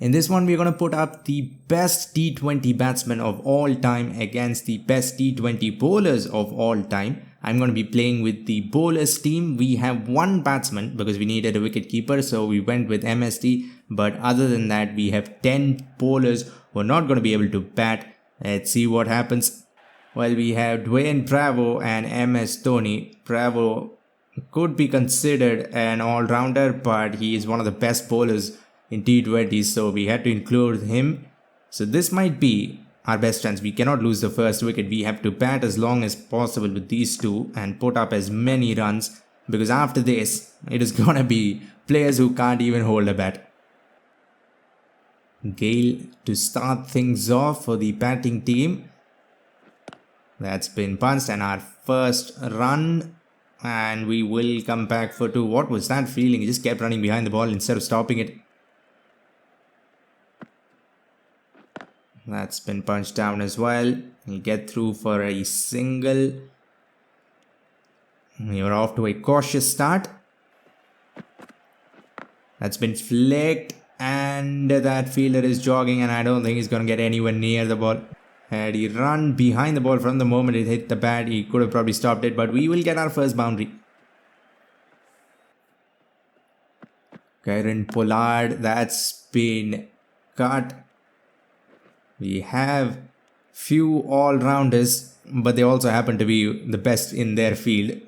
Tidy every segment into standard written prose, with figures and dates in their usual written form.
In this one, we're going to put up the best T20 batsmen of all time against the best T20 bowlers of all time. I'm going to be playing with the bowlers team. We have one batsman because we needed a wicket keeper, so we went with MST. But other than that, we have 10 bowlers who are not going to be able to bat. Let's see what happens. Well, we have Dwayne Bravo and MS Dhoni. Bravo could be considered an all-rounder, but he is one of the best bowlers in T20, so we had to include him. So this might be our best chance. We cannot lose the first wicket. We have to bat as long as possible with these two and put up as many runs, because after this it is gonna be players who can't even hold a bat. Gale to start things off for the batting team. That's been punched, and our first run, and we will come back for two. What was that feeling? He just kept running behind the ball instead of stopping it. That's been punched down as well. He'll get through for a single. You're off to a cautious start. That's been flicked, and that fielder is jogging, and I don't think he's going to get anywhere near the ball. Had he run behind the ball from the moment it hit the bat, he could have probably stopped it, but we will get our first boundary. Kieran Pollard, that's been cut. We have few all-rounders, but they also happen to be the best in their field.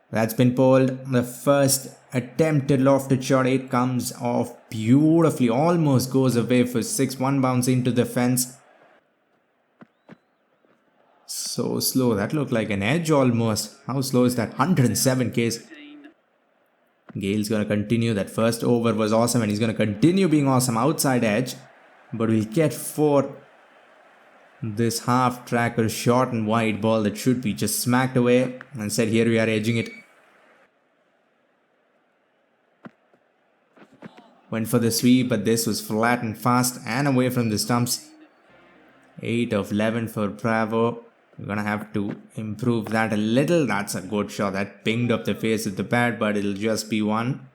That's been pulled. The first attempted lofted shot, it comes off beautifully, almost goes away for 6. One bounce into the fence. So slow, that looked like an edge almost. How slow is that? 107 Ks. Gale's going to continue. That first over was awesome, and he's going to continue being awesome. Outside edge, but we'll get for this half tracker short and wide ball that should be just smacked away. And said here we are edging it. Went for the sweep, but this was flat and fast and away from the stumps. 8 of 11 for Bravo. We're going to have to improve that a little. That's a good shot. That pinged up the face of the bat, but it'll just be one.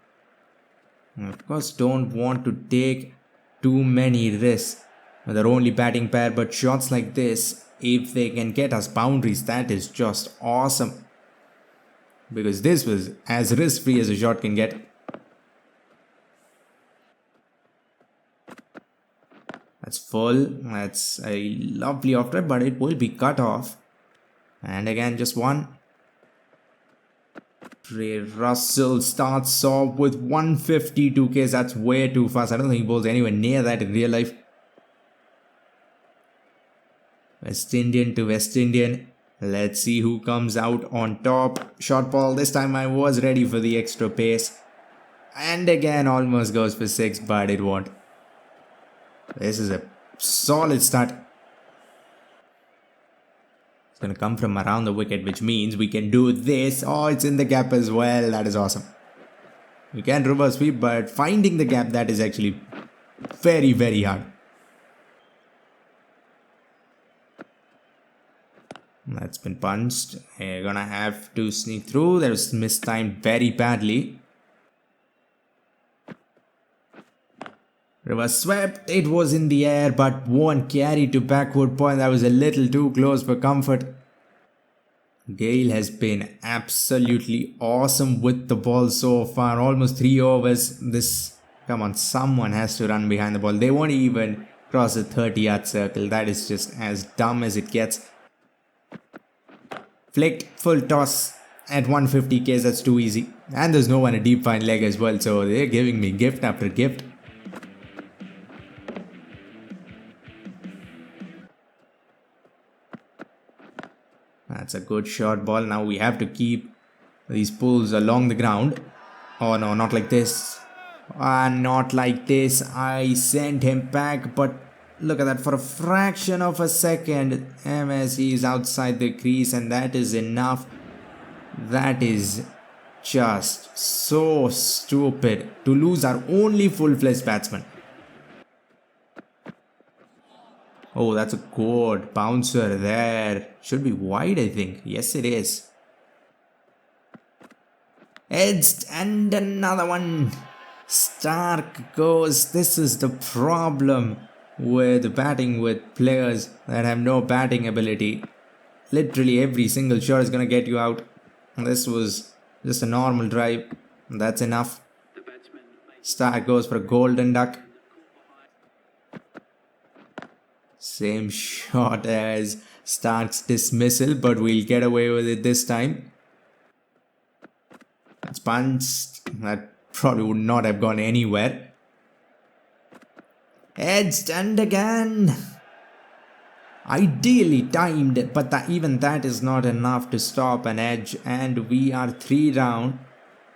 And of course, don't want to take too many risks with our only batting pair, but shots like this, if they can get us boundaries, that is just awesome. Because this was as risk-free as a shot can get. That's full. That's a lovely off drive, but it will be cut off. And again, just one. Trey Russell starts off with 152 Ks. That's way too fast. I don't think he bowls anywhere near that in real life. West Indian to West Indian. Let's see who comes out on top. Short ball. This time I was ready for the extra pace. And again, almost goes for 6, but it won't. This is a solid start. It's going to come from around the wicket, which means we can do this. Oh, it's in the gap as well. That is awesome. We can reverse sweep, but finding the gap, that is actually very, very hard. That's been punched. We're going to have to sneak through. That was mistimed very badly. Reverse swept, it was in the air, but won't carry to backward point. That was a little too close for comfort. Gale has been absolutely awesome with the ball so far. Almost 3 overs. Come on, someone has to run behind the ball. They won't even cross the 30-yard circle. That is just as dumb as it gets. Flicked, full toss at 150 Ks. That's too easy. And there's no one a deep fine leg as well, so they're giving me gift after gift. That's a good short ball. Now we have to keep these pulls along the ground. Oh no, not like this. Not like this. I sent him back, but look at that. For a fraction of a second, MSE is outside the crease, and that is enough. That is just so stupid to lose our only full-fledged batsman. Oh, that's a good bouncer there. Should be wide, I think. Yes, it is. Edged, and another one. Stark goes. This is the problem with batting with players that have no batting ability. Literally every single shot is going to get you out. This was just a normal drive. That's enough. Stark goes for a golden duck. Same shot as Stark's dismissal, but we'll get away with it this time. That's punched. That probably would not have gone anywhere. Edged and again. Ideally timed, but even that is not enough to stop an edge, and we are 3 down.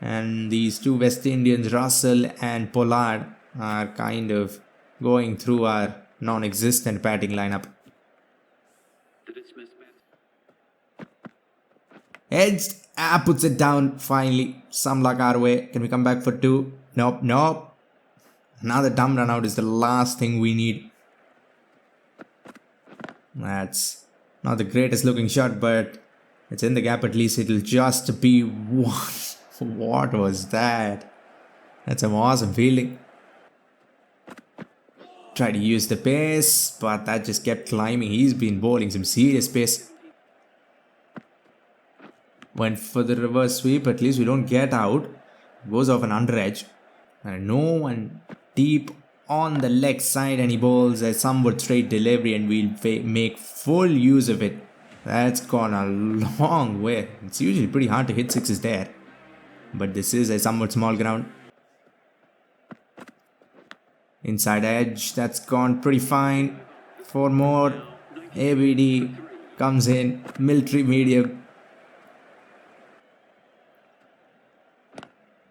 And these two West Indians, Russell and Pollard, are kind of going through our non-existent batting lineup. Edged, puts it down finally. Some luck our way. Can we come back for 2? Nope, nope. Another dumb run out is the last thing we need. That's not the greatest looking shot, but it's in the gap. At least it'll just be one. What was that? That's some awesome fielding. Try to use the pace, but that just kept climbing. He's been bowling some serious pace. Went for the reverse sweep. At least we don't get out. Goes off an under edge. And no one deep on the leg side, and he bowls a somewhat straight delivery, and we'll make full use of it. That's gone a long way. It's usually pretty hard to hit sixes there, but this is a somewhat small ground. Inside edge, that's gone pretty fine. 4 more. ABD comes in. Military medium.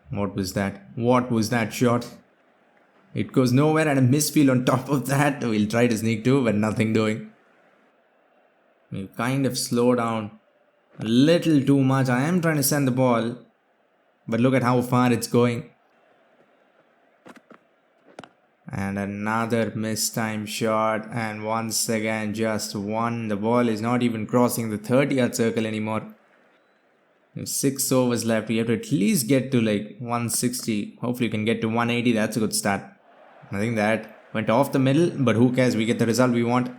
What was that? What was that shot? It goes nowhere, and a misfield on top of that. We'll try to sneak 2, but nothing doing. We kind of slow down a little too much. I am trying to send the ball, but look at how far it's going. And another mistimed shot, and once again just one. The ball is not even crossing the 30-yard circle anymore. 6 overs left. We have to at least get to like 160. Hopefully we can get to 180. That's a good start. I think that went off the middle, but who cares? We get the result we want.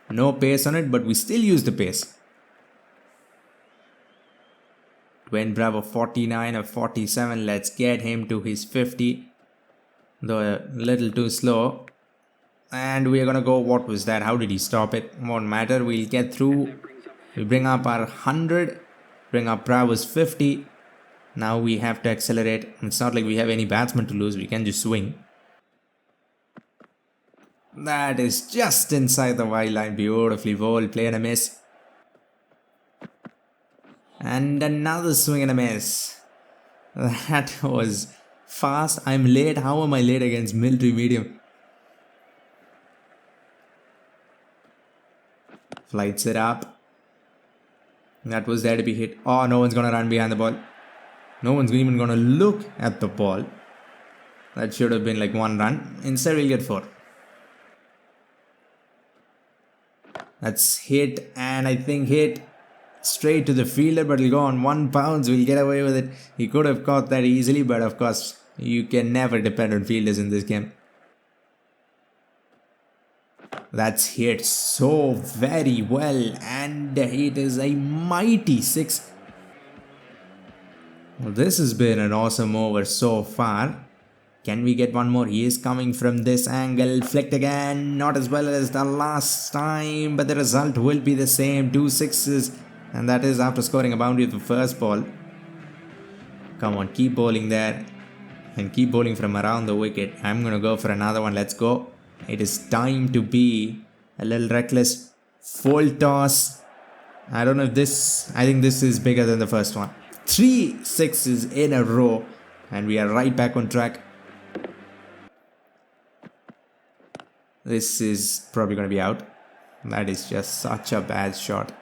No pace on it, but we still use the pace. Dwayne Bravo 49 or 47. Let's get him to his 50. Though a little too slow. And we are going to go. What was that? How did he stop it? Won't matter. We'll get through. We bring up our 100. Bring up Bravo's 50. Now we have to accelerate. It's not like we have any batsmen to lose. We can just swing. That is just inside the wide line. Beautifully bowled. Play and a miss. And another swing and a miss. That was fast. I'm late. How am I late against military medium? Flights it up. That was there to be hit. Oh, no one's going to run behind the ball. No one's even going to look at the ball. That should have been like 1 run. Instead, we'll get 4. That's hit, and I think hit straight to the fielder, but it'll go on 1 bounce. We'll get away with it. He could have caught that easily, but of course, you can never depend on fielders in this game. That's hit so very well, and it is a mighty 6. Well, this has been an awesome over so far. Can we get one more? He is coming from this angle. Flicked again. Not as well as the last time, but the result will be the same. 2 sixes, and that is after scoring a boundary with the first ball. Come on, keep bowling there, and keep bowling from around the wicket. I'm going to go for another one. Let's go. It is time to be a little reckless. Full toss. I don't know if this... I think this is bigger than the first one. 3 sixes in a row, and we are right back on track. This is probably going to be out. That is just such a bad shot.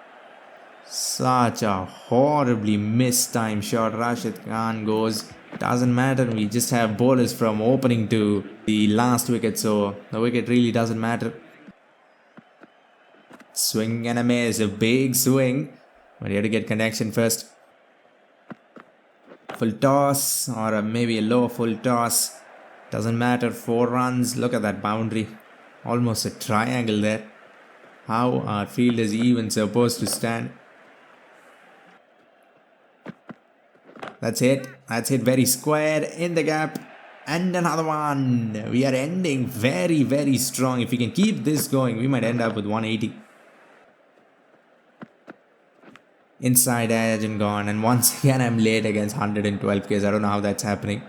Such a horribly mistimed shot. Rashid Khan goes. Doesn't matter. We just have bowlers from opening to the last wicket, so the wicket really doesn't matter. Swing and a miss. A big swing. But you have to get connection first. full toss or maybe a low full toss. Doesn't matter. 4 runs. Look at that boundary. Almost a triangle there. How our field is even supposed to stand. That's it. That's it. Very square in the gap. And another one. We are ending very, very strong. If we can keep this going, we might end up with 180. Inside edge and gone. And once again, I'm late against 112 Ks. I don't know how that's happening.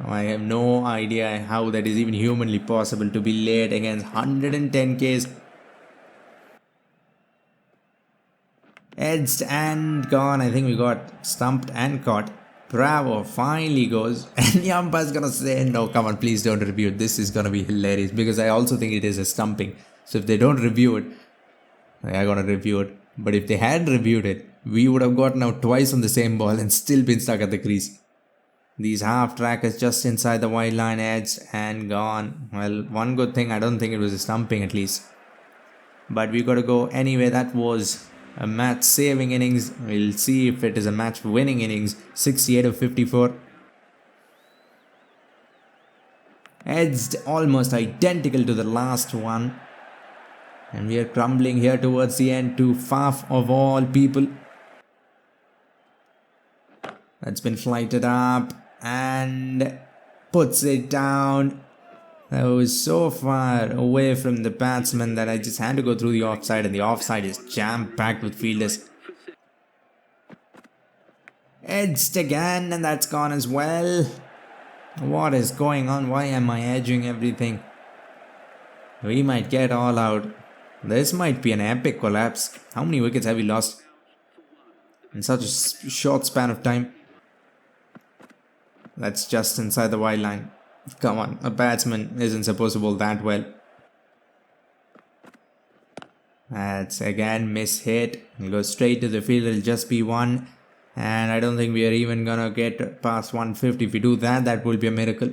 I have no idea how that is even humanly possible to be late against 110 Ks. Edged and gone. I think we got stumped and caught. Bravo finally goes. And the umpire's gonna say, no, come on, please don't review it. This is gonna be hilarious because I also think it is a stumping. So if they don't review it, they are gonna review it. But if they had reviewed it, we would have gotten out twice on the same ball and still been stuck at the crease. These half trackers just inside the wide line, edged and gone. Well, one good thing, I don't think it was a stumping at least. But we got to go anyway. That was a match saving innings. We'll see if it is a match winning innings. 68 of 54. Edged, almost identical to the last one. And we are crumbling here towards the end to Faf of all people. That's been flighted up and puts it down. That was so far away from the batsman that I just had to go through the offside, and the offside is jam-packed with fielders. Edged again, and that's gone as well. What is going on? Why am I edging everything? We might get all out. This might be an epic collapse. How many wickets have we lost in such a short span of time? That's just inside the wide line. Come on, a batsman isn't supposed to bowl that well. That's again mishit. It'll go straight to the field. It'll just be one. And I don't think we are even gonna get past 150. If we do that, that will be a miracle.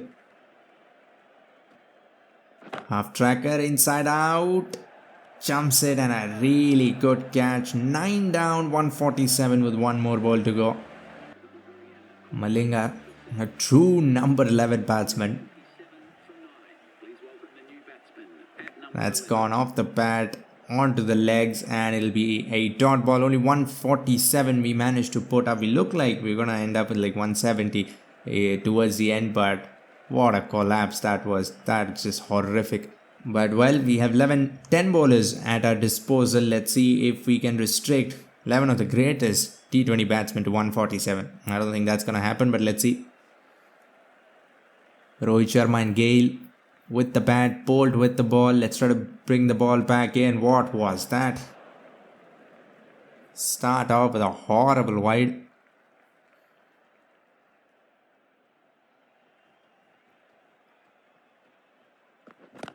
Half tracker inside out. Jumps it and a really good catch. 9 down, 147 with one more ball to go. Malinga, a true number 11 batsman. That's gone off the pad onto the legs, and it'll be a dot ball. Only 147 we managed to put up. We look like we're gonna end up with like 170 towards the end, but what a collapse that was. That's just horrific. But well, we have 10 bowlers at our disposal. Let's see if we can restrict 11 of the greatest T20 batsmen to 147. I don't think that's gonna happen, but let's see. Rohit Sharma and Gale with the bat, bowled with the ball. Let's try to bring the ball back in. What was that? Start off with a horrible wide.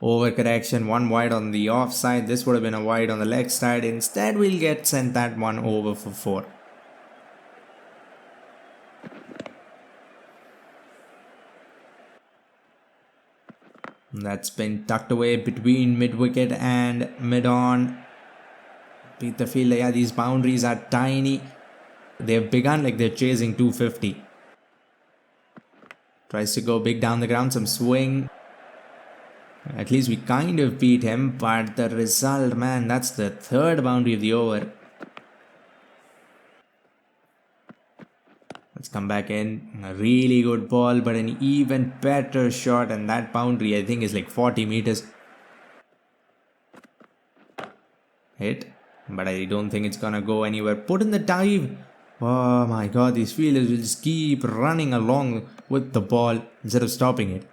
Overcorrection, one wide on the offside. This would have been a wide on the leg side. Instead, we'll get sent that one over for 4. That's been tucked away between mid-wicket and mid-on. Beat the fielder. Yeah, these boundaries are tiny. They've begun like they're chasing 250. Tries to go big down the ground. Some swing. At least we kind of beat him. But the result, man, that's the 3rd boundary of the over. Let's come back in. A really good ball, but an even better shot. And that boundary, I think, is like 40 meters. Hit. But I don't think it's gonna go anywhere. Put in the dive. Oh my god, these fielders will just keep running along with the ball instead of stopping it.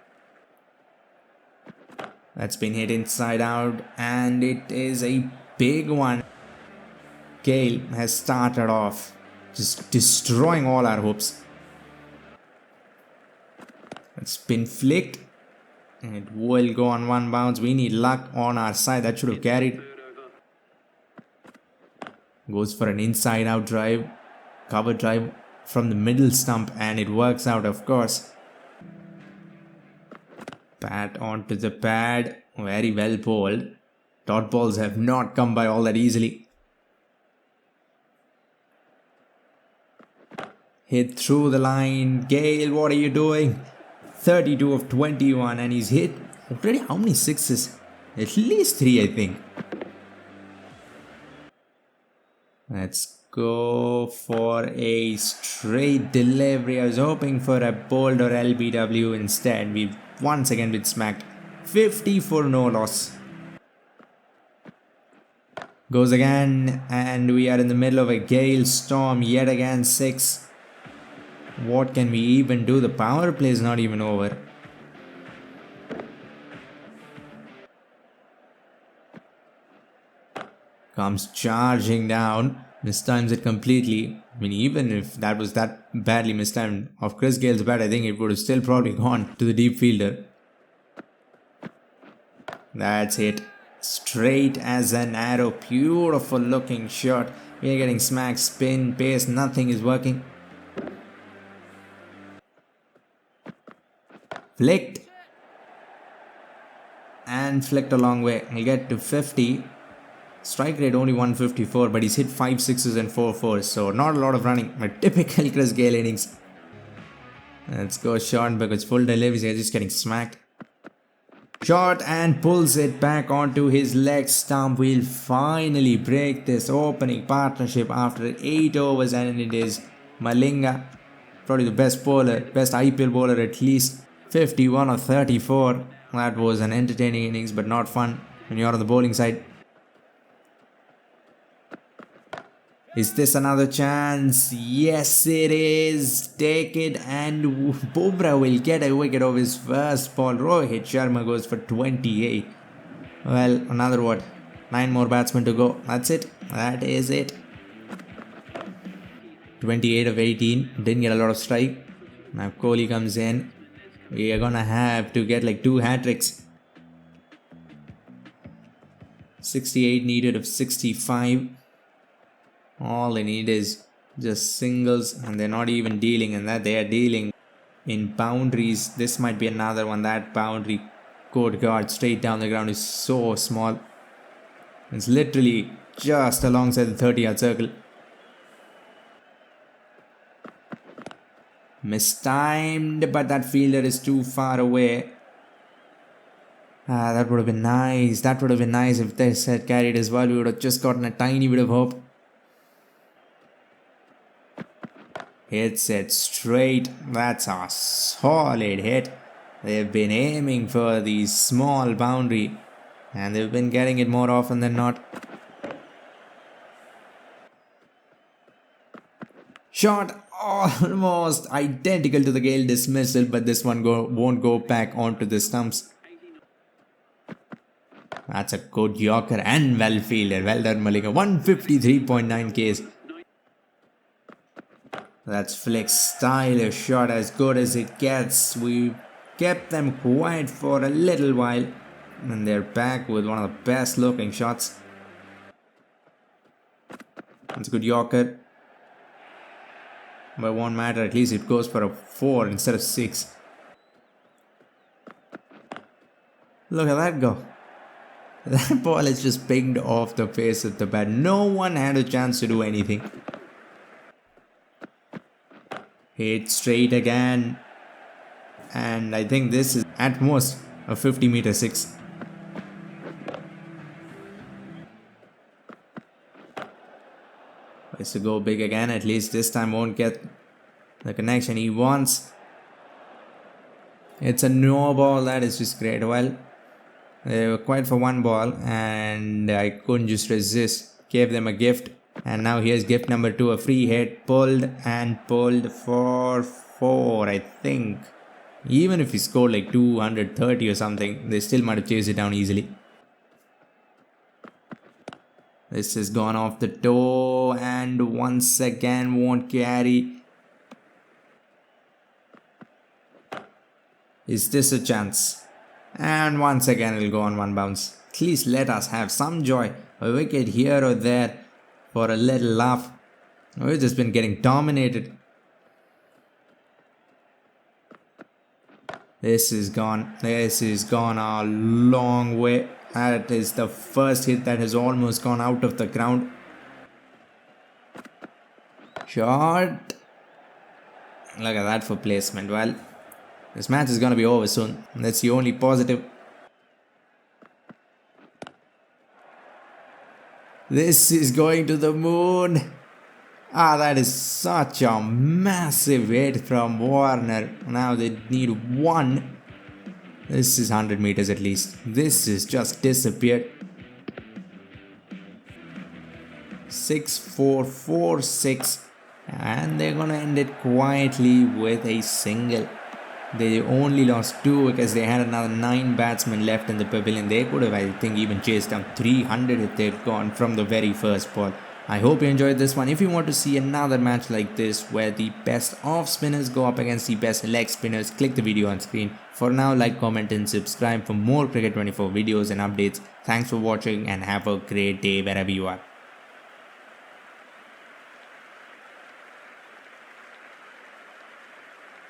That's been hit inside out. And it is a big one. Gale has started off just destroying all our hopes. It's been flicked. And it will go on one bounce. We need luck on our side. That should have carried. Goes for an inside out drive. Cover drive from the middle stump. And it works out, of course. Bat onto the pad. Very well bowled. Dot balls have not come by all that easily. Hit through the line. Gale, what are you doing? 32 of 21 and he's hit already how many sixes? At least 3, I think. Let's go for a straight delivery. I was hoping for a bold or LBW. Instead, we once again been smacked. 50 for no loss. Goes again and we are in the middle of a gale storm yet again. 6. What can we even do? The power play is not even over. Comes charging down. Mistimes it completely. I mean, even if that was that badly mistimed of Chris Gale's bat, I think it would have still probably gone to the deep fielder. That's it. Straight as an arrow. Beautiful looking shot. We are getting smacked. Spin, pace, nothing is working. Flicked. And flicked a long way. He'll get to 50. Strike rate only 154, but he's hit 5 sixes and 4 fours, so not a lot of running. A typical Chris Gale innings. Let's go short because full deliveries are just getting smacked. Shot and pulls it back onto his leg stump. We'll finally break this opening partnership after 8 overs, and it is Malinga, probably the best bowler, best IPL bowler at least. 51 or 34. That was an entertaining innings, but not fun when you're on the bowling side. Is this another chance? Yes, it is. Take it, and Bumrah will get a wicket of his first ball. Rohit Sharma goes for 28. Well, another what? 9 more batsmen to go. That's it. That is it. 28 of 18. Didn't get a lot of strike. Now Kohli comes in. We are gonna have to get like 2 hat-tricks. 68 needed of 65. All they need is just singles, and they're not even dealing in that. They are dealing in boundaries. This might be another one. That boundary court guard straight down the ground is so small. It's literally just alongside the 30-yard circle. Mistimed, but that fielder is too far away. That would have been nice. That would have been nice if this had carried as well. We would have just gotten a tiny bit of hope. Hits it straight. That's a solid hit. They've been aiming for the small boundary, and they've been getting it more often than not. Shot almost identical to the Gale dismissal, but this one won't go back onto the stumps. That's a good Yorker and well fielded. Well done, Malinga. 153.9 Ks. That's Flick's stylish shot, as good as it gets. We kept them quiet for a little while, and they're back with one of the best looking shots. That's a good Yorker. But it won't matter, at least it goes for a 4 instead of 6. Look at that go. That ball is just pinged off the face of the bat. No one had a chance to do anything. Hit straight again. And I think this is at most a 50-meter 6. Tries to go big again. At least this time won't get the connection he wants. It's a no ball. That is just great. Well, they were quiet for 1 ball and I couldn't just resist. Gave them a gift. And now here's gift number 2, a free hit, pulled for 4, I think. Even if he scored like 230 or something, they still might have chased it down easily. This has gone off the toe and once again won't carry. Is this a chance? And once again it'll go on 1 bounce. At least let us have some joy. A wicket here or there for a little laugh. We've just been getting dominated. This is gone. This is gone a long way. That is the first hit that has almost gone out of the ground. Shot. Look at that for placement. Well, this match is going to be over soon. That's the only positive. This is going to the moon. Ah, that is such a massive hit from Warner. Now they need one. This is 100 meters at least. This is just disappeared. 6-4-4-6. And they're gonna end it quietly with a single. They only lost 2 because they had another 9 batsmen left in the pavilion. They could have, I think, even chased down 300 if they'd gone from the very first ball. I hope you enjoyed this one. If you want to see another match like this where the best off spinners go up against the best leg spinners, click the video on screen. For now, like, comment and subscribe for more Cricket 24 videos and updates. Thanks for watching and have a great day wherever you are.